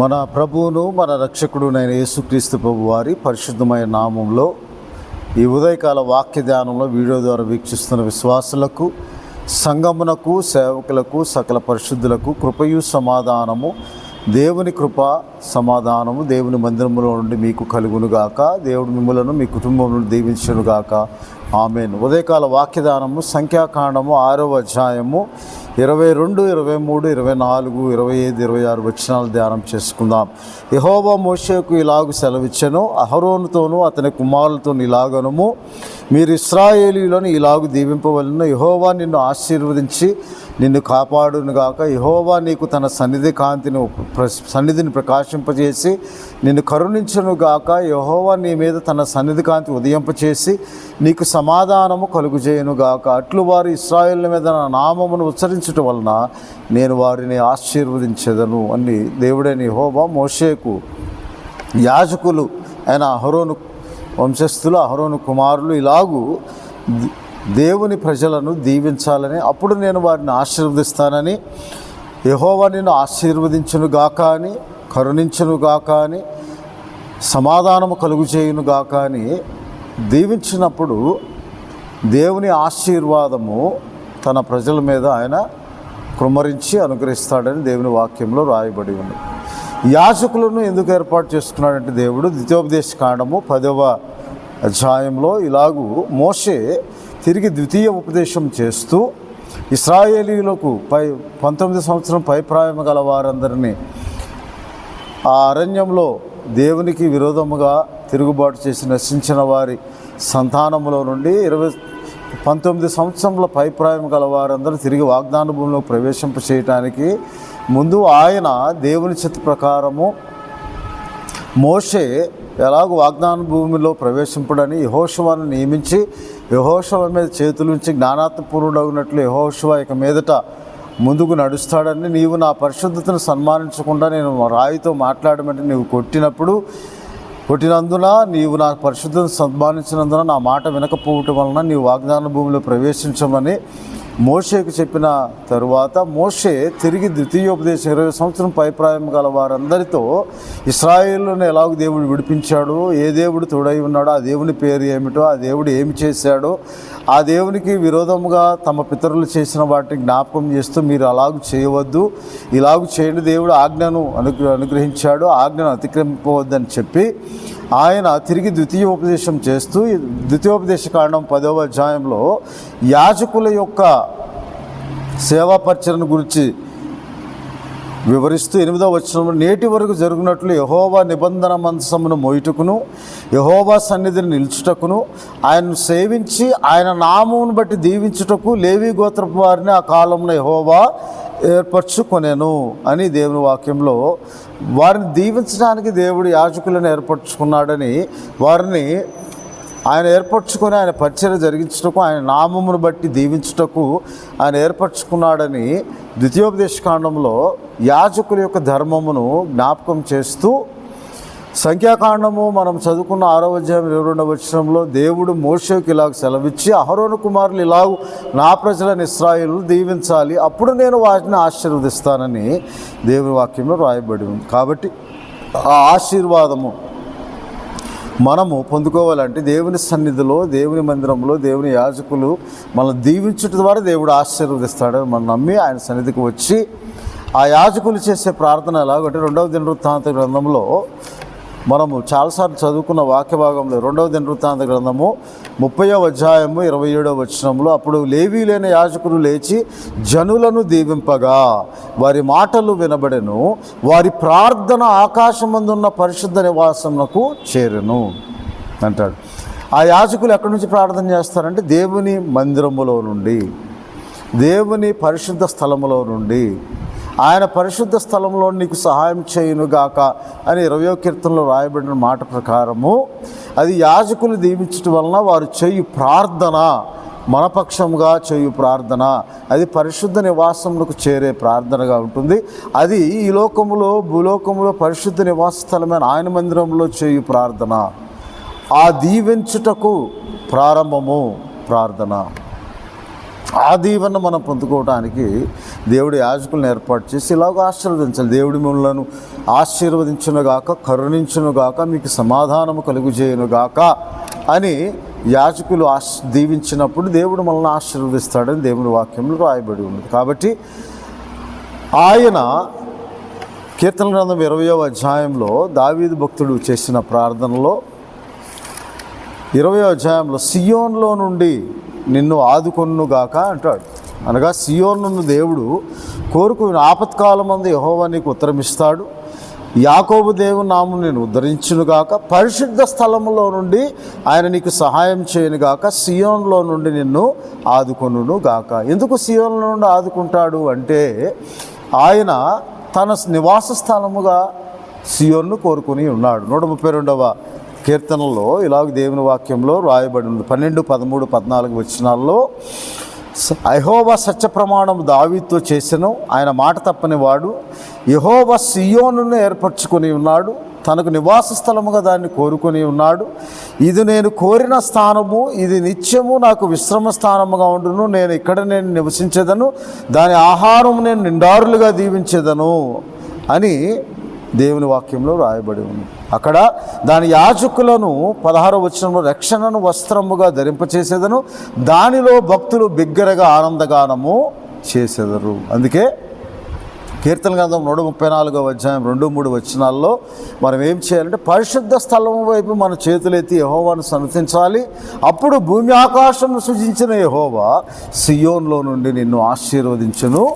మన ప్రభువును మన రక్షకుడునైన యేసుక్రీస్తు ప్రభు వారి పరిశుద్ధమైన నామంలో ఈ ఉదయకాల వాక్య ధ్యానంలో వీడియో ద్వారా వీక్షిస్తున్న విశ్వాసులకు, సంఘమునకు, సేవకులకు, సకల పరిశుద్ధులకు కృపయు సమాధానము, దేవుని కృప సమాధానము దేవుని మందిరములో నుండి మీకు కలుగునుగాక. దేవుడు మిమ్మలను మీ కుటుంబములను దీవించునుగాక. ఆమేన్. ఉదయకాల వాక్యదానము సంఖ్యాకాండము 6వ అధ్యాయము 22, 23, 24, 25, 26 వచనాలు ధ్యానం చేసుకుందాం. యెహోవా మోషేకు ఇలాగు సెలవిచ్చెను, అహరోనుతోనూ అతని కుమారులతోనూ ఇలాగనుము, మీరు ఇశ్రాయేలీయులను ఇలాగు దీవింపవలెను. యెహోవా నిన్ను ఆశీర్వదించి నిన్ను కాపాడునుగాక. యెహోవా నీకు తన సన్నిధిని ప్రకాశింపజేసి నిన్ను కరుణించునుగాక. యెహోవా నీ మీద తన సన్నిధి కాంతి ఉదయింపచేసి నీకు సమాధానము కలుగుజేయునుగాక. అట్లు వారు ఇశ్రాయేలుల మీద నా నామమును ఉచ్చరించుట వలన నేను వారిని ఆశీర్వదించెదను అని దేవుడైన యెహోవా మోషేకు, యాజకులు అయిన అహరోను వంశస్థులు, అహరోను కుమారులు ఇలాగూ దేవుని ప్రజలను దీవించాలని, అప్పుడు నేను వారిని ఆశీర్వదిస్తానని, యెహోవా నిన్ను ఆశీర్వదించునుగాక అని, కరుణించునుగాక అని, సమాధానము కలుగుచేయునుగాక అని దీవించినప్పుడు దేవుని ఆశీర్వాదము తన ప్రజల మీద ఆయన కృమ్మరించి అనుగ్రహిస్తాడని దేవుని వాక్యంలో రాయబడి ఉంది. యాజకులను ఎందుకు ఏర్పాటు చేసుకున్నాడంటే దేవుడు ద్వితీయోపదేశ కాండము 10వ అధ్యాయంలో ఇలాగూ మోషే తిరిగి ద్వితీయ ఉపదేశం చేస్తూ ఇశ్రాయేలీయులకు 19 సంవత్సరం పైప్రాయం గల వారందరినీ ఆ అరణ్యంలో దేవునికి విరోధముగా తిరుగుబాటు చేసి నశించిన వారి సంతానములో నుండి 19 సంవత్సరంలో పైప్రాయం గల వారందరూ తిరిగి వాగ్దాన భూమిలో ప్రవేశింప చేయటానికి ముందు ఆయన దేవుని చిత్త ప్రకారము మోషే ఎలాగో వాగ్దాన భూమిలో ప్రవేశింపడని యెహోషువను నియమించి, యెహోషువ మీద చేతులుంచి జ్ఞానాత్మపూర్ణుడగినట్లు యెహోషువ ఇక మీదట ముందుకు నడుస్తాడని, నీవు నా పరిశుద్ధతను సన్మానించకుండా నేను రాయితో మాట్లాడమంటే నీవు కొట్టినందున, నీవు నా పరిశుద్ధతను సన్మానించినందున నా మాట వినకపోవటం వలన నీవు వాగ్దాన భూమిలో ప్రవేశించమని మోషేకు చెప్పిన తరువాత మోషే తిరిగి ద్వితీయోపదేశం 20 సంవత్సరం పైప్రాయం గల వారందరితో ఇశ్రాయేలును ఎలాగో దేవుడు విడిపించాడు, ఏ దేవుడు తోడై ఉన్నాడో, ఆ దేవుని పేరు ఏమిటో, ఆ దేవుడు ఏమి చేశాడో, ఆ దేవునికి విరోధముగా తమ పితరులు చేసిన వాటిని జ్ఞాపకం చేస్తూ మీరు అలాగూ చేయవద్దు, ఇలాగూ చేయండి, దేవుడు ఆజ్ఞను అనుగ్రహించాడు, ఆజ్ఞను అతిక్రమింపవద్దని చెప్పి ఆయన తిరిగి ద్వితీయోపదేశం చేస్తూ ద్వితీయోపదేశ కాండం 10వ అధ్యాయంలో యాజకుల యొక్క సేవా పరిచర్యను గురించి వివరిస్తూ 8వ వచనంలో, నేటి వరకు జరుగునట్లు యెహోవా నిబంధన మందసమును మోయుటకును, యెహోవా సన్నిధిని నిలుచుటకును, ఆయనను సేవించి ఆయన నామమును బట్టి దీవించుటకు లేవీ గోత్రపు వారిని ఆ కాలంలో యెహోవా ఏర్పరచుకొనెను అని దేవుని వాక్యంలో, వారిని దీవించడానికి దేవుడు యాజకులను ఏర్పరచుకున్నాడని, వారిని ఆయన ఏర్పరచుకొని ఆయన పరిచర్య జరిగించుటకు, ఆయన నామమును బట్టి దీవించుటకు ఆయన ఏర్పరచుకున్నాడని ద్వితీయోపదేశ కాండంలో యాజకుల యొక్క ధర్మమును జ్ఞాపకం చేస్తూ, సంఖ్యాకాండము మనం చదువుకున్న 6వ అధ్యాయం 22వ వచనంలో దేవుడు మోషేకు ఇలాగ సెలవిచ్చి, అహరోను కుమారులు ఇలాగూ నా ప్రజలను ఇశ్రాయేలు దీవించాలి, అప్పుడు నేను వాటిని ఆశీర్వదిస్తానని దేవుని వాక్యంలో రాయబడి ఉంది. కాబట్టి ఆ ఆశీర్వాదము మనము పొందుకోవాలంటే దేవుని సన్నిధిలో, దేవుని మందిరంలో దేవుని యాజకులు మనల్ని దీవించడం ద్వారా దేవుడు ఆశీర్వదిస్తాడని మనం నమ్మి ఆయన సన్నిధికి వచ్చి ఆ యాజకులు చేసే ప్రార్థన ఎలాగంటే 2వ దినవృత్తాంత గ్రంథంలో మనము చాలాసార్లు చదువుకున్న వాక్య భాగంలో 2వ దినవృత్తాంత గ్రంథము 30వ అధ్యాయము 27వ వచనంలో, అప్పుడు లేవీలైన యాజకులు లేచి జనులను దీవింపగా వారి మాటలు వినబడెను, వారి ప్రార్థన ఆకాశమందున్న పరిశుద్ధ నివాసమునకు చేరెను అంటాడు. ఆ యాజకులు ఎక్కడి నుంచి ప్రార్థన చేస్తారంటే దేవుని మందిరములో నుండి, దేవుని పరిశుద్ధ స్థలములో నుండి. ఆయన పరిశుద్ధ స్థలంలో నీకు సహాయం చేయునుగాక అని 20వ కీర్తనలో రాయబడిన మాట ప్రకారము అది యాజకులు దీవించడం వలన వారు చేయు ప్రార్థన, మనపక్షంగా చేయు ప్రార్థన, అది పరిశుద్ధ నివాసములకు చేరే ప్రార్థనగా ఉంటుంది. అది ఈ లోకములో, భూలోకములో పరిశుద్ధ నివాస స్థలమైన ఆయన మందిరంలో చేయు ప్రార్థన. ఆ దీవించుటకు ప్రారంభము ప్రార్థన. ఆ దీవెన మనం పొందుకోవడానికి దేవుడు యాజకులను ఏర్పాటు చేసి ఇలాగ ఆశీర్వదించాలి. దేవుడి మిమ్మల్ని ఆశీర్వదించునుగాక, కరుణించునుగాక, మీకు సమాధానము కలుగుజేయునుగాక అని యాజకులు దీవించినప్పుడు దేవుడు మనల్ని ఆశీర్వదిస్తాడని దేవుని వాక్యంలో రాయబడి ఉంది. కాబట్టి ఆయన కీర్తన గ్రంథం 20వ అధ్యాయంలో దావీదు భక్తుడు చేసిన ప్రార్థనలో 20వ అధ్యాయంలో సియోన్లో నుండి నిన్ను ఆదుకొనుగాక అంటాడు. అనగా సియోనును దేవుడు కోరుకుని ఆపత్కాలమందు యెహోవా నీకు ఉత్తరమిస్తాడు, యాకోబు దేవుని నామం నేను ఉద్ధరించునుగాక, పరిశుద్ధ స్థలములో నుండి ఆయన నీకు సహాయం చేయనుగాక, సియోన్లో నుండి నిన్ను ఆదుకొనుగాక. ఎందుకు సియోన్లో నుండి ఆదుకుంటాడు అంటే ఆయన తన నివాస స్థలముగా సియోన్ను కోరుకుని ఉన్నాడు. 132వ కీర్తనలో ఇలాగ దేవుని వాక్యంలో రాయబడి ఉంది. 12, 13, 14 వచనాల్లో యెహోవా సత్య ప్రమాణం దావీదుతో చేసెను, ఆయన మాట తప్పని వాడు. యెహోవా సియోనును ఏర్పరచుకొని ఉన్నాడు, తనకు నివాస స్థలముగా దాన్ని కోరుకొని ఉన్నాడు. ఇది నేను కోరిన స్థానము, ఇది నిత్యము నాకు విశ్రమ స్థానముగా ఉండును. నేను నివసించేదను, దాని ఆహారం నేను నిండారులుగా దీవించేదను అని దేవుని వాక్యంలో రాయబడి ఉంది. అక్కడ దాని యాజకులను 16వ వచనంలో రక్షణను వస్త్రముగా ధరింపచేసేదను, దానిలో భక్తులు బిగ్గరగా ఆనందగానము చేసేదరు. అందుకే కీర్తన గ్రంథం 134వ అధ్యాయం 2, 3 వచనాల్లో మనం ఏం చేయాలంటే పరిశుద్ధ స్థలం వైపు మన చేతులెత్తి యెహోవాను సన్నతించాలి. అప్పుడు భూమి ఆకాశం సృజించిన యెహోవా సియోన్లో నుండి నిన్ను ఆశీర్వదించును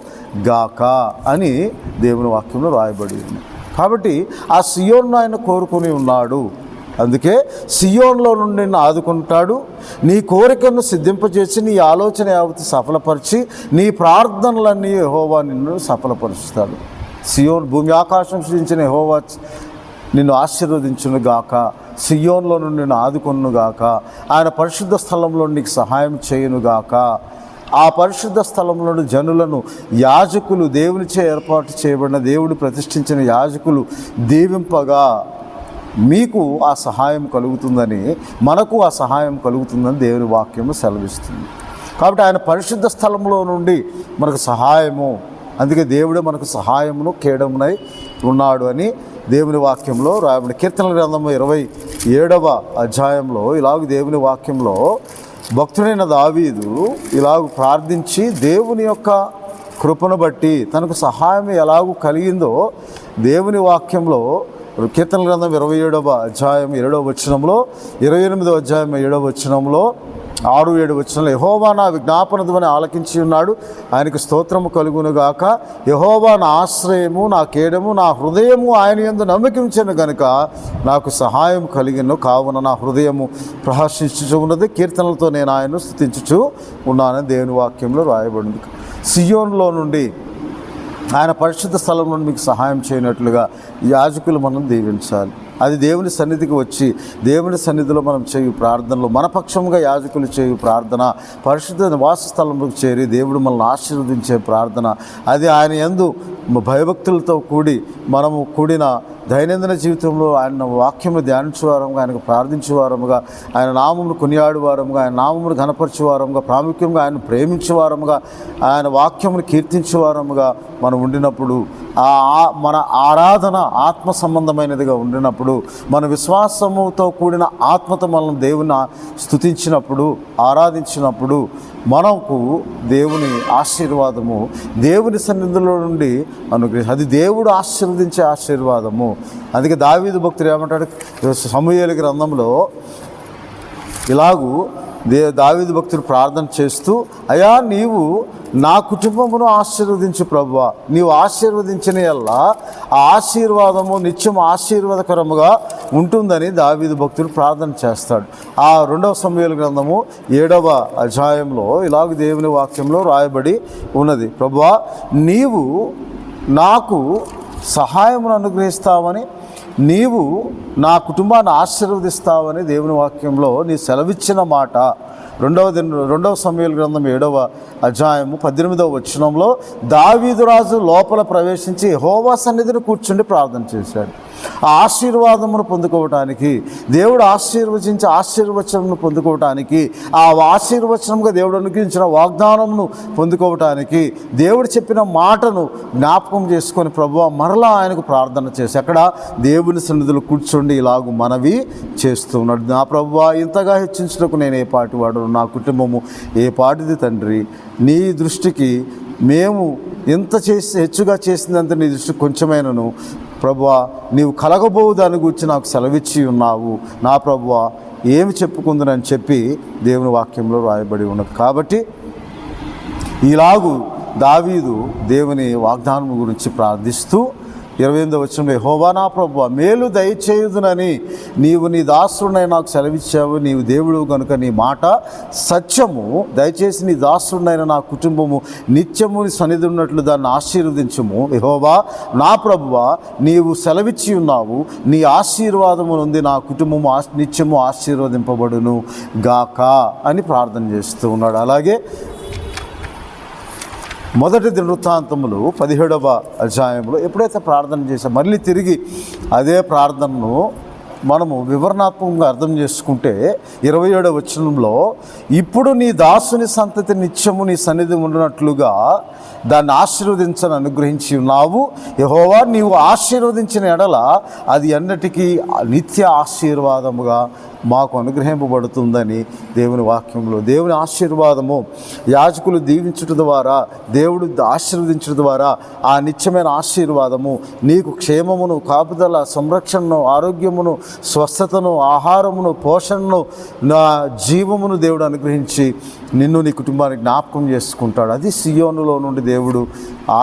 గాక అని దేవుని వాక్యంలో రాయబడి ఉంది. కాబట్టి ఆ సియోన్ను ఆయన కోరుకుని ఉన్నాడు. అందుకే సియోన్లో నుండి నిన్ను ఆదుకుంటాడు, నీ కోరికను సిద్ధింపజేసి నీ ఆలోచన యావత్తు సఫలపరిచి నీ ప్రార్థనలన్నీ యెహోవా నిన్ను సఫలపరుస్తాడు. సియోన్ భూమి ఆకాశం సృజించిన యెహోవా నిన్ను ఆశీర్వదించును గాక, సియోన్లో నుండి నిన్ను ఆదుకొనును గాక, ఆయన పరిశుద్ధ స్థలంలో నీకు సహాయం చేయునుగాక. ఆ పరిశుద్ధ స్థలంలో జనులను యాజకులు, దేవునిచే ఏర్పాటు చేయబడిన దేవుడు ప్రతిష్ఠించిన యాజకులు దీవింపగా మీకు ఆ సహాయం కలుగుతుందని, మనకు ఆ సహాయం కలుగుతుందని దేవుని వాక్యము సెలవిస్తుంది. కాబట్టి ఆయన పరిశుద్ధ స్థలంలో నుండి మనకు సహాయము, అందుకే దేవుడే మనకు సహాయమును కేడమునై ఉన్నాడు అని దేవుని వాక్యంలో రాయబడి. కీర్తనల గ్రంథం 27వ అధ్యాయంలో ఇలాగ దేవుని వాక్యంలో భక్తుడైన దావీదు ఇలాగ ప్రార్థించి దేవుని యొక్క కృపను బట్టి తనకు సహాయం ఎలాగూ కలిగిందో దేవుని వాక్యంలో కీర్తన గ్రంథం 27వ అధ్యాయం 7వ వచనంలో, 28వ అధ్యాయం 7వ వచనంలో, 6, 7 వచనంలో యెహోవా నా విజ్ఞాపన ధ్వని ఆలకించి ఉన్నాడు, ఆయనకు స్తోత్రము కలుగునుగాక. యెహోవా నా ఆశ్రయము, నా కేడము, నా హృదయము ఆయన యందు నమ్మకించెను గనుక నాకు సహాయం కలిగిను. కావున నా హృదయము ప్రహర్షించుచు ఉన్నది, కీర్తనలతో నేను ఆయన్ను స్తుతించుచు ఉన్నానని దేవుని వాక్యంలో రాయబడింది. సియోన్లో నుండి ఆయన పరిశుద్ధ స్థలంలో మీకు సహాయం చేయనట్లుగా యాజకులు మనం దీవించాలి. అది దేవుని సన్నిధికి వచ్చి దేవుని సన్నిధిలో మనం చేయు ప్రార్థనలో మన పక్షంగా యాజకులు చేయు ప్రార్థన, పరిశుద్ధ నివాస స్థలంలోకి చేరి దేవుడు మనల్ని ఆశీర్వదించే ప్రార్థన, అది ఆయన యందు భయభక్తులతో మనము కూడిన దైనందిన జీవితంలో ఆయన వాక్యమును ధ్యానించేవారముగా, ఆయనకు ప్రార్థించేవారముగా, ఆయన నామమును కొనియాడువారముగా, ఆయన నామమును ఘనపరచేవారముగా, ప్రాముఖ్యంగా ఆయన ప్రేమించేవారముగా, ఆయన వాక్యమును కీర్తించేవారముగా మనం ఉండినప్పుడు, మన ఆరాధన ఆత్మ సంబంధమైనదిగా ఉండినప్పుడు, మన విశ్వాసముతో కూడిన ఆత్మతో మనం దేవుని స్తుతించినప్పుడు, ఆరాధించినప్పుడు మనకు దేవుని ఆశీర్వాదము దేవుని సన్నిధిలో నుండి అది దేవుడు ఆశీర్వదించే ఆశీర్వాదము. అందుకే దావీదు భక్తుడు ఏమంటాడు సమూయేలు గ్రంథంలో ఇలాగూ దావీదు భక్తుడు ప్రార్థన చేస్తూ, అయ్యా నీవు నా కుటుంబమును ఆశీర్వదించు ప్రభువా, నీవు ఆశీర్వదించిన యెల్లా ఆ ఆశీర్వాదము నిత్యం ఆశీర్వాదకరముగా ఉంటుందని దావీదు భక్తుడు ప్రార్థన చేస్తాడు. ఆ 2వ సమూయేలు గ్రంథము 7వ అధ్యాయంలో ఇలాగ దేవుని వాక్యంలో రాయబడి ఉన్నది, ప్రభువా నీవు నాకు సహాయమును అనుగ్రహిస్తావని, నీవు నా కుటుంబాన్ని ఆశీర్వదిస్తావని దేవుని వాక్యంలో నీ సెలవిచ్చిన మాట. 2వ సమూయేలు గ్రంథం 7వ అధ్యాయము 18వ వచనంలో దావీదు రాజు లోపల ప్రవేశించి యెహోవా సన్నిధిని కూర్చుండి ప్రార్థన చేశాడు. ఆ ఆశీర్వాదమును పొందుకోవటానికి, దేవుడు ఆశీర్వచించి ఆశీర్వచనమును పొందుకోవటానికి, ఆ ఆశీర్వచనంగా దేవుడు అనుగ్రహించిన వాగ్దానమును పొందుకోవటానికి, దేవుడు చెప్పిన మాటను జ్ఞాపకం చేసుకొని ప్రభువా మరలా ఆయనకు ప్రార్థన చేసి అక్కడ దేవుని సన్నిధిలో కూర్చోండి ఇలాగూ మనవి చేస్తున్నాడు. నా ప్రభువా ఇంతగా హెచ్చించుటకు నేను ఏ పాటి వాడు, నా కుటుంబము ఏ పాటిది తండ్రి, నీ దృష్టికి మేము ఎంత హెచ్చుగా చేసిందంత నీ దృష్టికి కొంచెమైనను ప్రభువా నీవు కలగబోవు దాని గురించి నాకు సెలవిచ్చి ఉన్నావు. నా ప్రభువా ఏమి చెప్పుకుందునని చెప్పి దేవుని వాక్యంలో రాయబడి ఉన్నది. కాబట్టి ఇలాగూ దావీదు దేవుని వాగ్దానం గురించి ప్రార్థిస్తూ 28వ వచనంలో యెహోవా నా ప్రభువా మేలు దయచేయుదునని నీవు నీ దాసుడినై నాకు సెలవిచ్చావు. నీవు దేవుడు కనుక నీ మాట సత్యము. దయచేసి నీ దాసుడినైన నా కుటుంబము నిత్యము నీ సన్నిధి ఉన్నట్లు దాన్ని ఆశీర్వదించుము. యెహోవా నా ప్రభువా నీవు సెలవిచ్చి ఉన్నావు, నీ ఆశీర్వాదము నుండి నా కుటుంబము నిత్యము ఆశీర్వదింపబడును గాక అని ప్రార్థన చేస్తూ ఉన్నాడు. అలాగే మొదటి దినవృత్తాంతములు 17వ అధ్యాయంలో ఎప్పుడైతే ప్రార్థన చేసాం మళ్ళీ తిరిగి అదే ప్రార్థనను మనము వివరణాత్మకంగా అర్థం చేసుకుంటే 27వ వచనంలో ఇప్పుడు నీ దాసుని సంతతి నిత్యము నీ సన్నిధి ఉండినట్లుగా దాన్ని ఆశీర్వదించని అనుగ్రహించి ఉన్నావు. యెహోవా నీవు ఆశీర్వదించిన ఎడల అది అన్నిటికీ నిత్య ఆశీర్వాదముగా మాకు అనుగ్రహింపబడుతుందని దేవుని వాక్యంలో దేవుని ఆశీర్వాదము యాజకులు దీవించుట ద్వారా, దేవుడు ఆశీర్వదించడం ద్వారా ఆ నిత్యమైన ఆశీర్వాదము నీకు క్షేమమును, కాపుదల, సంరక్షణను, ఆరోగ్యమును, స్వస్థతను, ఆహారమును, పోషణను, నా జీవమును దేవుడు అనుగ్రహించి నిన్ను నీ కుటుంబానికి జ్ఞాపకం చేసుకుంటాడు. అది సియోనులో నుండి దేవుడు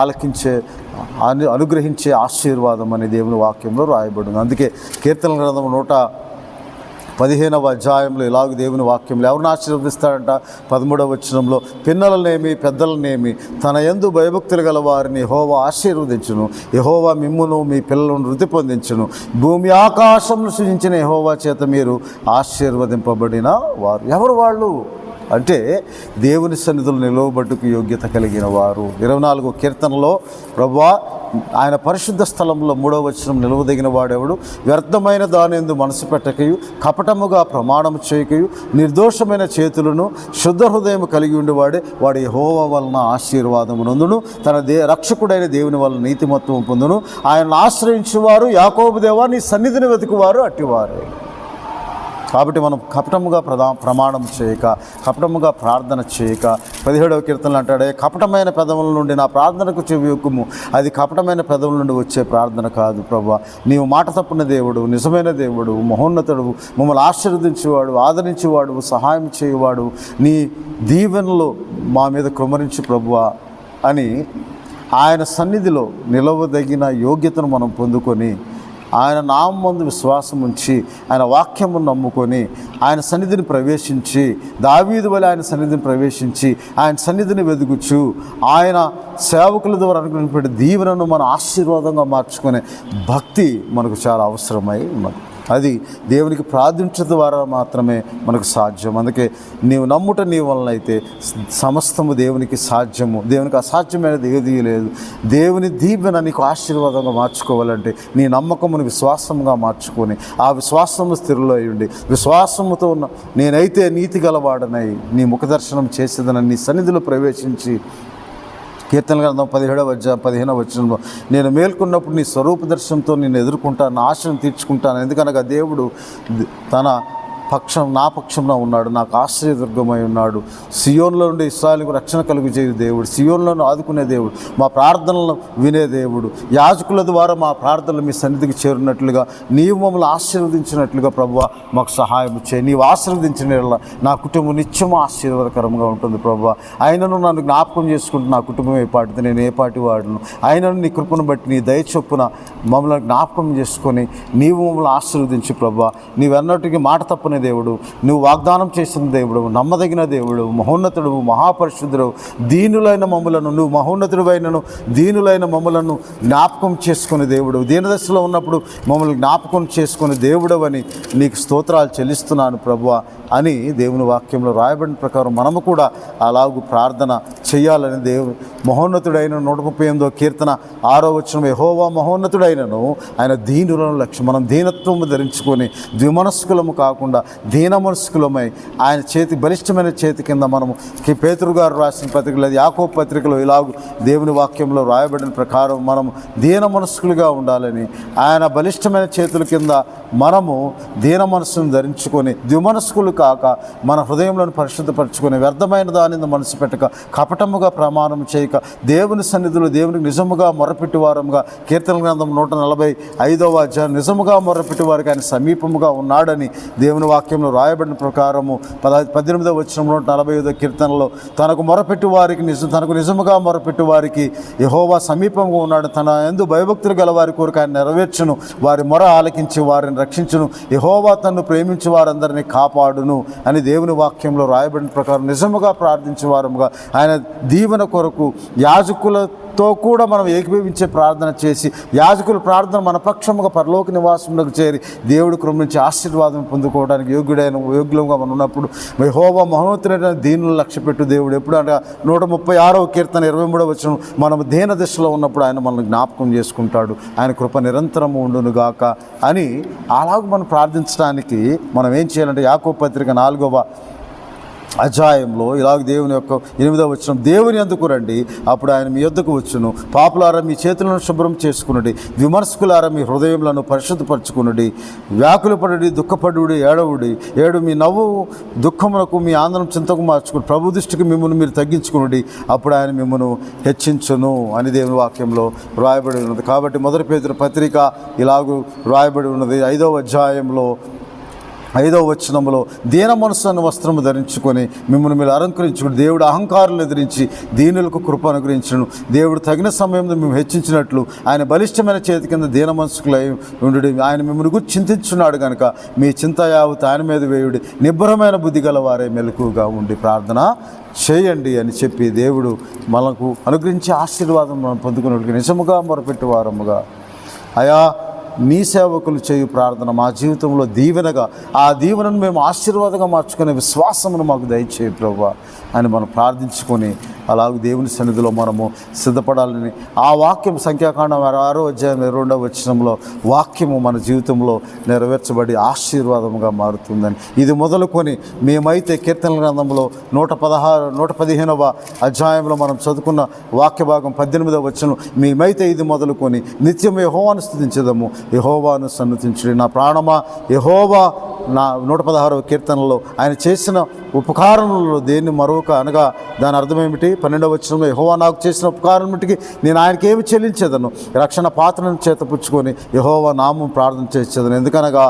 ఆలకించే అనుగ్రహించే ఆశీర్వాదం అని దేవుని వాక్యంలో రాయబడింది. అందుకే కీర్తన గ్రంథం 115వ అధ్యాయంలో ఇలాగ దేవుని వాక్యంలో ఎవరిని ఆశీర్వదిస్తాడంట? 13వ వచనంలో పిన్నలనేమి పెద్దలనేమి తన యందు భయభక్తులు గల వారిని యెహోవా ఆశీర్వదించును. యెహోవా మిమ్మును మీ పిల్లలను వృద్ధి పొందించును. భూమి ఆకాశమును సృజించిన యెహోవా చేత మీరు ఆశీర్వదింపబడిన వారు. ఎవరు వాళ్ళు అంటే దేవుని సన్నిధులు నిలవబట్టుకు యోగ్యత కలిగిన వారు. 24వ కీర్తనలో ప్రభువా ఆయన పరిశుద్ధ స్థలంలో 3వ వచనం నిలవదగిన వాడెవడు? వ్యర్థమైన దానియందు మనసు పెట్టకయు, కపటముగా ప్రమాణము చేయకయు, నిర్దోషమైన చేతులను, శుద్ధ హృదయం కలిగి ఉండేవాడే వాడు యెహోవా వలన ఆశీర్వాదము నందును, తన రక్షకుడైన దేవుని వలన నీతిమత్వం పొందును. ఆయనను ఆశ్రయించువారు యాకోబు దేవా నీ సన్నిధిని వెతుకువారు అట్టివారే. కాబట్టి మనం కపటముగా ప్రమాణం చేయక, కపటముగా ప్రార్థన చేయక 17వ కీర్తనలు అంటాడే కపటమైన పెదవుల నుండి నా ప్రార్థనకు చెవియొక్కుము. అది కపటమైన పెదవుల నుండి వచ్చే ప్రార్థన కాదు ప్రభువా. నీవు మాట తప్పిన దేవుడు, నిజమైన దేవుడు, మహోన్నతుడు, మమ్మల్ని ఆశీర్వదించేవాడు, ఆదరించేవాడు, సహాయం చేయవాడు, నీ దీవెనలో మా మీద కృమరించి ప్రభువా అని ఆయన సన్నిధిలో నిలవదగిన యోగ్యతను మనం పొందుకొని ఆయన నామందు విశ్వాసం ఉంచి ఆయన వాక్యమును నమ్ముకొని ఆయన సన్నిధిని ప్రవేశించి దావీదు వలె ఆయన సన్నిధిని ప్రవేశించి ఆయన సన్నిధిని వెదుగుచు ఆయన సేవకుల ద్వారా అనుకున్నటువంటి దీవెనను మన ఆశీర్వాదంగా మార్చుకునే భక్తి మనకు చాలా అవసరమై ఉన్నది. అది దేవునికి ప్రార్థించడం ద్వారా మాత్రమే మనకు సాధ్యం. అందుకే నీవు నమ్ముట నీ వలన అయితే సమస్తము దేవునికి సాధ్యము. దేవునికి అసాధ్యమైనది ఏదీ లేదు. దేవుని దీవెన నీకు ఆశీర్వాదంగా మార్చుకోవాలంటే నీ నమ్మకమును విశ్వాసంగా మార్చుకొని ఆ విశ్వాసము స్థిరలో అయ్యుండి విశ్వాసముతో ఉన్న నేనైతే నీతి గలవాడనై నీ ముఖదర్శనం చేసేదనని నీ సన్నిధిలో ప్రవేశించి కీర్తన గ్రంథం 17వ అధ్యాయం 15వ వచనంలో నేను మేల్కొన్నప్పుడు నీ స్వరూప దర్శనంతో నేను ఎదుర్కొంటాను, నా ఆశను తీర్చుకుంటాను. ఎందుకనగా దేవుడు నా పక్షంలో ఉన్నాడు, నాకు ఆశ్రయదుర్గమై ఉన్నాడు. సియోన్లో నుండి ఇశ్రాయేలుకు రక్షణ కలుగు చేయు దేవుడు, సియోన్లను ఆదుకునే దేవుడు, మా ప్రార్థనలను వినే దేవుడు. యాజకుల ద్వారా మా ప్రార్థనలు మీ సన్నిధికి చేరినట్లుగా నీవు మమ్మల్ని ఆశీర్వదించినట్లుగా ప్రభువా మాకు సహాయం చేయి. నీవు ఆశీర్వదించిన నా కుటుంబం నిత్యము ఆశీర్వాదకరంగా ఉంటుంది ప్రభువా. ఆయనను నన్ను జ్ఞాపకం చేసుకుంటూ నా కుటుంబం ఏ పాటిది, నేను ఏ పాటి వాడును. ఆయనను నీ కృపను బట్టి నీ దయ చొప్పున మమ్మల్ని జ్ఞాపకం చేసుకొని నీవు మమ్మల్ని ఆశీర్వదించి ప్రభువా. నీవెన్నటికీ మాట తప్పని దేవుడు, నువ్వు వాగ్దానం చేసిన దేవుడు, నమ్మదగిన దేవుడు, మహోన్నతుడు, మహాపరిశుద్ధుడు, దీనులైన మమ్ములను నువ్వు మహోన్నతుడైనను దీనులైన మమ్ములను జ్ఞాపకం చేసుకునే దేవుడు, దీనదశలో ఉన్నప్పుడు మమ్మల్ని జ్ఞాపకం చేసుకునే దేవుడవని నీకు స్తోత్రాలు చెల్లిస్తున్నాను ప్రభువా అని దేవుని వాక్యంలో రాయబడిన ప్రకారం మనము కూడా అలాగూ ప్రార్థన చేయాలని మహోన్నతుడైన 138వ కీర్తన 6వ వచనం, యెహోవా మహోన్నతుడైనను ఆయన దీనులను లక్ష్యం. మనం దీనత్వము ధరించుకొని ద్విమనస్కులము కాకుండా దీన మనస్కులమై ఆయన చేతి బలిష్టమైన చేతి కింద మనము పేతురు గారు రాసిన పత్రికలో, యాకోబు పత్రికలో ఇలాగూ దేవుని వాక్యంలో రాయబడిన ప్రకారం మనము దీన మనస్కులుగా ఉండాలని, ఆయన బలిష్టమైన చేతుల కింద మనము దీన మనస్సును ధరించుకొని ద్విమనస్కులు కాక మన హృదయంలో పరిశుద్ధపరచుకొని వ్యర్థమైన దానిని మనసు పెట్టక కపటముగా ప్రమాణం చేయక దేవుని సన్నిధిలో దేవునికి నిజముగా మొరపెట్టి వారముగా, కీర్తన గ్రంథం 145వ అధ్యాయం, నిజముగా మొరపెట్టి వారికి ఆయన సమీపముగా ఉన్నాడని దేవుని వాక్యంలో రాయబడిన ప్రకారము 18వ వచనంలో 145వ కీర్తనలో తనకు మొరపెట్టి వారికి తనకు నిజముగా మొరపెట్టి వారికి యెహోవా సమీపంగా ఉన్నాడు, తన యందు భయభక్తులు గల వారి కోరిక ఆయన నెరవేర్చును, వారి మొర ఆలకించి వారిని రక్షించును, యెహోవా తన్ను ప్రేమించి వారందరినీ కాపాడును అని దేవుని వాక్యంలో రాయబడిన ప్రకారం నిజముగా ప్రార్థించే వారముగా ఆయన దీవెన కొరకు యాజకులతో కూడా మనం ఏకీభవించే ప్రార్థన చేసి యాజకుల ప్రార్థన మన పక్షముగా పరలోక నివాసంలోకి చేరి దేవుడి కృప నుంచి ఆశీర్వాదం పొందుకోవడానికి యోగ్యులుగా మనం ఉన్నప్పుడు యెహోవా మహోన్నతుడైన దీనులను లక్ష్యపెట్టు దేవుడు ఎప్పుడు అంటే 136వ కీర్తన 23వ వచనం, మనం దీన దశలో ఉన్నప్పుడు ఆయన మనల్ని జ్ఞాపకం చేసుకుంటాడు, ఆయన కృప నిరంతరము ఉండునుగాక అని అలాగూ మనం ప్రార్థించడానికి మనం ఏం చేయాలంటే యాకోబు పత్రిక 4వ అధ్యాయంలో ఇలాగ దేవుని యొక్క 8వ వచనం, దేవుని ఎందుకు రండి అప్పుడు ఆయన మీ యొద్దకు వచ్చును, పాపులారా మీ చేతులను శుభ్రం చేసుకునుడి, విమర్శకులారా మీ హృదయములను పరిశుద్ధపరచుకునుడి, వ్యాకులు పడుడి, దుఃఖపడుడి, ఏడు మీ నవ్వు దుఃఖములకు మీ ఆనందం చింతకు మార్చుకుని ప్రభు దృష్టికి మిమ్మల్ని మీరు తగ్గించుకునుడి, అప్పుడు ఆయన మిమ్మల్ని హెచ్చించును అని దేవుని వాక్యంలో రాయబడి ఉన్నది. కాబట్టి మొదటి పేతురు పత్రిక ఇలాగూ రాయబడి ఉన్నది 5వ అధ్యాయంలో 5వ వచనంలో, దీన మనస్సును వస్త్రము ధరించుకొని మిమ్మల్ని మీరు అలంకరించుకుని దేవుడు అహంకారులను ఎదిరించి దీనులకు కృప అనుగ్రహించును, దేవుడు తగిన సమయంలో మేము హెచ్చించినట్లు ఆయన బలిష్టమైన చేతి కింద దీన మనస్కులై ఉండు, ఆయన మిమ్మల్ని గురించి చింతించున్నాడు కనుక మీ చింత యావత్ ఆయన మీద వేయుడి, నిబ్బరమైన బుద్ధి గల వారే మెలకుగా ఉండి ప్రార్థన చేయండి అని చెప్పి దేవుడు మనకు అనుగ్రహించి ఆశీర్వాదం మనం పొందుకున్నట్లుగా నిజముగా మొరపెట్టు వారముగా అయా నీ సేవకులు చేయు ప్రార్థన మా జీవితంలో దీవెనగా, ఆ దీవెనను మేము ఆశీర్వాదంగా మార్చుకునే విశ్వాసమును మాకు దయచేయి ప్రభువా అని మనం ప్రార్థించుకొని అలాగే దేవుని సన్నిధిలో మనము సిద్ధపడాలని ఆ వాక్యం సంఖ్యాకాండం 6వ అధ్యాయం 22వ వచనంలో వాక్యము మన జీవితంలో నెరవేర్చబడి ఆశీర్వాదముగా మారుతుందని, ఇది మొదలుకొని మేమైతే కీర్తనల గ్రంథంలో 115వ అధ్యాయంలో మనం చదువుకున్న వాక్య భాగం 18వ వచనం, మేమైతే ఇది మొదలుకొని నిత్యం యెహోవాను స్తుతించెదము, యెహోవాను సన్నుతించుడి నా ప్రాణమా యెహోవా, నా 116వ కీర్తనలో ఆయన చేసిన ఉపకారములలో దేన్ని మరొక అనగా దాని అర్థం ఏమిటి? 12వ వచనంలో యెహోవా నాకు చేసిన ఉపకారం మట్టుకి నేను ఆయనకి ఏమి చెల్లించేదను, రక్షణ పాత్రను చేతపుచ్చుకొని యెహోవా నామం ప్రార్థన చేసేదను, ఎందుకనగా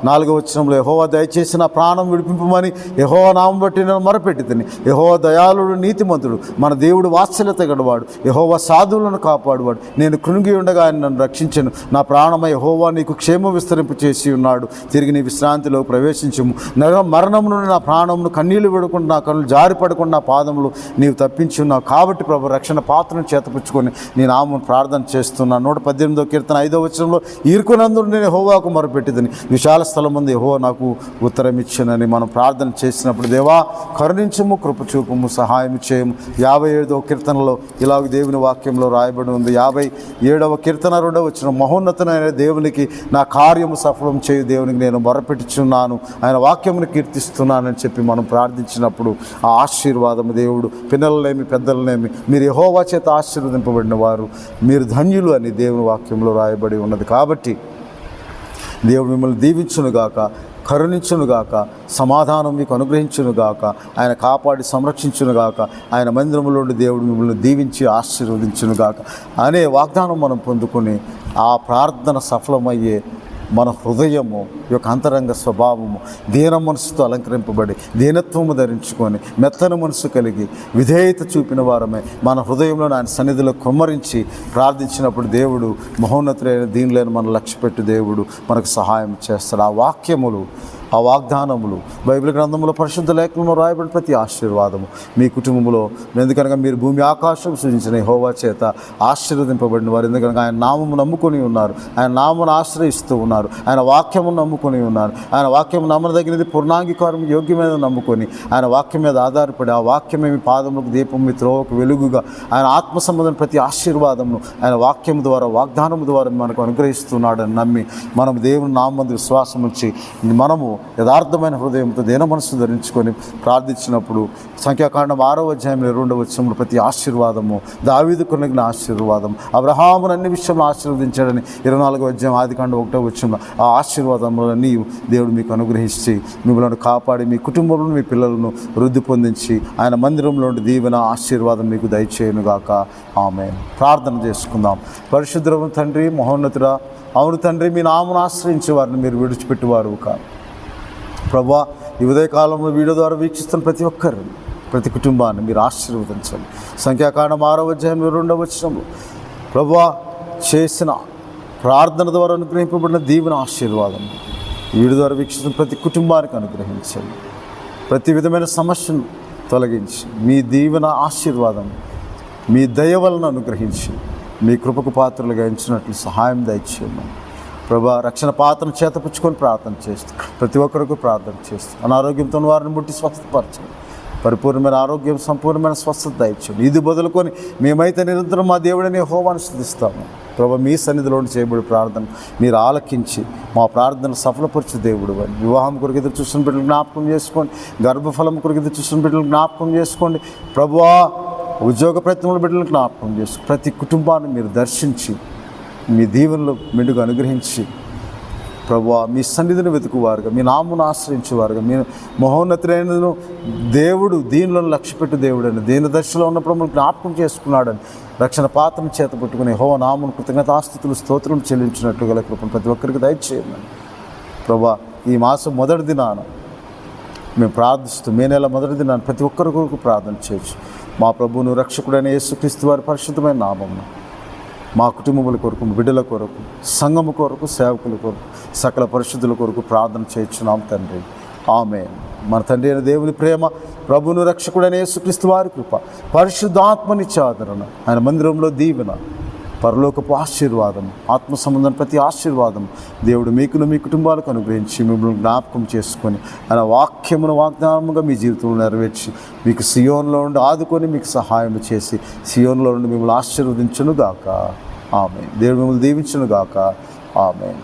4వ వచనంలో యెహోవా దయచేసి నా ప్రాణం విడిపింపమని యెహోవా నామం బట్టి నేను మొరపెట్టితిని, యెహోవా దయాళుడు నీతిమంతుడు, మన దేవుడు వాత్సల్యత గలవాడు, యెహోవా సాధువులను కాపాడువాడు, నేను కృంగి ఉండగా ఆయన నన్ను రక్షించెను, నా ప్రాణమై యెహోవా నీకు క్షేమం విస్తరింపు చేసి ఉన్నాడు, తిరిగి నీ విశ్రాంతిలో ప్రవేశించుము, మరణము నుండి నా ప్రాణమును కన్నీళ్లు విడకుండా నా కన్నులు జారిపడకుండా నా పాదములు నీవు తప్పించి ఉన్నావు, కాబట్టి ప్రభు రక్షణ పాత్రను చేతపుచ్చుకొని నేను ఆమెను ప్రార్థన చేస్తున్నాను. 118వ కీర్తన 5వ వచనంలో, ఇరుకునందు నేను యెహోవాకు మొరపెట్టిదని విశాల స్థలం ముందు యెహోవా నాకు ఉత్తరం ఇచ్చానని మనం ప్రార్థన చేసినప్పుడు దేవా కరుణించము, కృపచూపము, సహాయం చేయము. 57వ కీర్తనలో ఇలాగ దేవుని వాక్యంలో రాయబడి ఉంది. 57వ కీర్తన 2వ వచనం, మహోన్నతమైన దేవునికి నా కార్యము సఫలం చేయు దేవునికి నేను మొరపెట్టుచున్నాను, ఆయన వాక్యమును కీర్తిస్తున్నానని చెప్పి మనం ప్రార్థించినప్పుడు ఆ ఆశీర్వాదము దేవుడు పిల్లలనేమి పెద్దలనేమి మీరు యెహోవా చేత ఆశీర్వదింపబడిన వారు మీరు ధన్యులు అని దేవుని వాక్యంలో రాయబడి ఉన్నది. కాబట్టి దేవుడు మిమ్మల్ని దీవించునుగాక, కరుణించునుగాక, సమాధానం మీకు అనుగ్రహించునుగాక, ఆయన కాపాడి సంరక్షించునుగాక, ఆయన మందిరములోని దేవుడు మిమ్మల్ని దీవించి ఆశీర్వదించునుగాక అనే వాగ్దానం మనం పొందుకొని ఆ ప్రార్థన సఫలమయ్యే మన హృదయము యొక్క అంతరంగ స్వభావము దీన మనసుతో అలంకరింపబడి దీనత్వము ధరించుకొని మెత్తని మనసు కలిగి విధేయత చూపిన వారమే మన హృదయంలో ఆయన సన్నిధిలో కుమ్మరించి ప్రార్థించినప్పుడు దేవుడు మహోన్నతులైన దీనులైన మనం లక్ష్యపెట్టి దేవుడు మనకు సహాయం చేస్తాడు. ఆ వాక్యములు ఆ వాగ్దానములు బైబిల్ గ్రంథంలో పరిశుద్ధ లేఖనంలో రాయబడిన ప్రతి ఆశీర్వాదము మీ కుటుంబంలో, ఎందుకనగా మీరు భూమి ఆకాశం సృజించిన యెహోవా చేత ఆశీర్వదింపబడిన వారు. ఎందుకనగా ఆయన నామము నమ్ముకొని ఉన్నారు, ఆయన నామమును ఆశ్రయిస్తూ ఉన్నారు, ఆయన వాక్యము నమ్ముకొని ఉన్నారు. ఆయన వాక్యం నమ్మదగినది, పూర్ణాంగీకారం యోగ్యమైన నమ్ముకొని ఆయన వాక్యం మీద ఆధారపడి ఆ వాక్యమే మీ పాదములకు దీపం, మీ త్రోవకు వెలుగుగా ఆయన ఆత్మ సంబంధం ప్రతి ఆశీర్వాదమును ఆయన వాక్యం ద్వారా వాగ్దానము ద్వారా మనకు అనుగ్రహిస్తున్నాడని నమ్మి మనం దేవుని నామందు విశ్వాసం ఉంచి మనము యథార్థమైన హృదయంతో దీన మనసు ధరించుకొని ప్రార్థించినప్పుడు సంఖ్యాకాండం 6వ అధ్యాయం 2వ వచనంలో ప్రతి ఆశీర్వాదము, దావీదు కలిగిన ఆశీర్వాదం, అబ్రహామును అన్ని విషయంలో ఆశీర్వదించాడని 24వ అధ్యాయం ఆదికాండం 1వ వచనంలో ఆ ఆశీర్వాదములన్నీ దేవుడు మీకు అనుగ్రహించి మిమ్మల్ని కాపాడి మీ కుటుంబంలో మీ పిల్లలను వృద్ధి పొందించి ఆయన మందిరంలో దీవెన ఆశీర్వాదం మీకు దయచేయునుగాక. ఆమేన్. ప్రార్థన చేసుకుందాం. పరిశుద్ధుడైన తండ్రి, మహోన్నతుడా, అవును తండ్రి, మీ నామమును ఆశ్రయించే వారిని మీరు విడిచిపెట్టువారు కాదు ప్రభువా. ఈ ఉదయకాలంలో వీడియో ద్వారా వీక్షిస్తున్న ప్రతి ఒక్కరిని, ప్రతి కుటుంబాన్ని మీరు ఆశీర్వదించండి. సంఖ్యాకాండం 6వ అధ్యాయం 2వ వచనంలో ప్రభువా చేసిన ప్రార్థన ద్వారా అనుగ్రహింపబడిన దీవెన ఆశీర్వాదం వీడియో ద్వారా వీక్షిస్తున్న ప్రతి కుటుంబానికి అనుగ్రహించండి. ప్రతి విధమైన సమస్యను తొలగించి మీ దీవెన ఆశీర్వాదం మీ దయ వలన అనుగ్రహించి మీ కృపకు పాత్రలుగా ఎంచినట్లు సహాయం దయచేయండి ప్రభా. రక్షణ పాత్రను చేతపుచ్చుకొని ప్రార్థన చేస్తూ ప్రతి ఒక్కరికి ప్రార్థన చేస్తూ అనారోగ్యంతో వారిని ముట్టి స్వస్థపరచండి. పరిపూర్ణమైన ఆరోగ్యం, సంపూర్ణమైన స్వస్థత దయచేయండి. ఇది బదులుకొని మేమైతే నిరంతరం మా దేవుడిని యెహోవాను స్తుతిస్తాము ప్రభా. మీ సన్నిధిలోని చేయబడి ప్రార్థన మీరు ఆలకించి మా ప్రార్థనలు సఫలపరచు దేవుడు అని. వివాహం కొరకు ఎదురు చూస్తున్న బిడ్డలు జ్ఞాపకం చేసుకోండి. గర్భఫలం కొరకు ఎదురు చూస్తున్న బిడ్డలు జ్ఞాపకం చేసుకోండి ప్రభువా. ఉద్యోగ ప్రయత్నముల బిడ్డలను జ్ఞాపకం చేసుకో. ప్రతి కుటుంబాన్ని మీరు దర్శించి మీ దీవెనలు మెండుగా అనుగ్రహించి ప్రభువా మీ సన్నిధిని వెతుకువారుగా, మీ నామమును ఆశ్రయించేవారుగా, మీ మహోన్నతులైనను దేవుడు దీనిలో లక్ష్యపెట్టు దేవుడని, దీని దశలో ఉన్నప్పుడు మమ్మల్ని జ్ఞాపకం చేసుకున్నాడని రక్షణ పాత్రను చేత పట్టుకుని యెహోవా నామమును కృతజ్ఞతాస్తుతులు స్తోత్రం చెల్లించినట్లు గల కృపను ప్రతి ఒక్కరికి దయచేయండి ప్రభువా. ఈ మాసం మొదటి దినాన మేము ప్రార్థిస్తూ మే నెల మొదటి దినాన్ని ప్రతి ఒక్కరి కొరకు ప్రార్థన చేయొచ్చు. మా ప్రభువును రక్షకుడైన యేసుక్రీస్తు వారి పరిశుద్ధమైన నామమున మా కుటుంబముల కొరకు, బిడ్డల కొరకు, సంఘము కొరకు, సేవకుల కొరకు, సకల పరిశుద్ధుల కొరకు ప్రార్థన చేయించున్నాం తండ్రి. ఆమేన్. మన తండ్రి అయిన దేవుని ప్రేమ, ప్రభువును రక్షకుడైన యేసుక్రీస్తు వారి కృప, పరిశుద్ధాత్మనిచ్చే ఆదరణ, ఆయన మందిరంలో దీవెన, పరలోకపు ఆశీర్వాదం, ఆత్మ సంబంధం ప్రతి ఆశీర్వాదం దేవుడు మీకును మీ కుటుంబాలకు అనుగ్రహించి మిమ్మల్ని జ్ఞాపకం చేసుకొని ఆయన వాక్యమును వాగ్దానముగా మీ జీవితంలో నెరవేర్చి మీకు సియోన్లో నుండి ఆదుకొని మీకు సహాయం చేసి సియోన్లో నుండి మిమ్మల్ని ఆశీర్వదించునుగాక. ఆమేన్. దేవుడు మిమ్మల్ని దీవించునుగాక. ఆమేన్.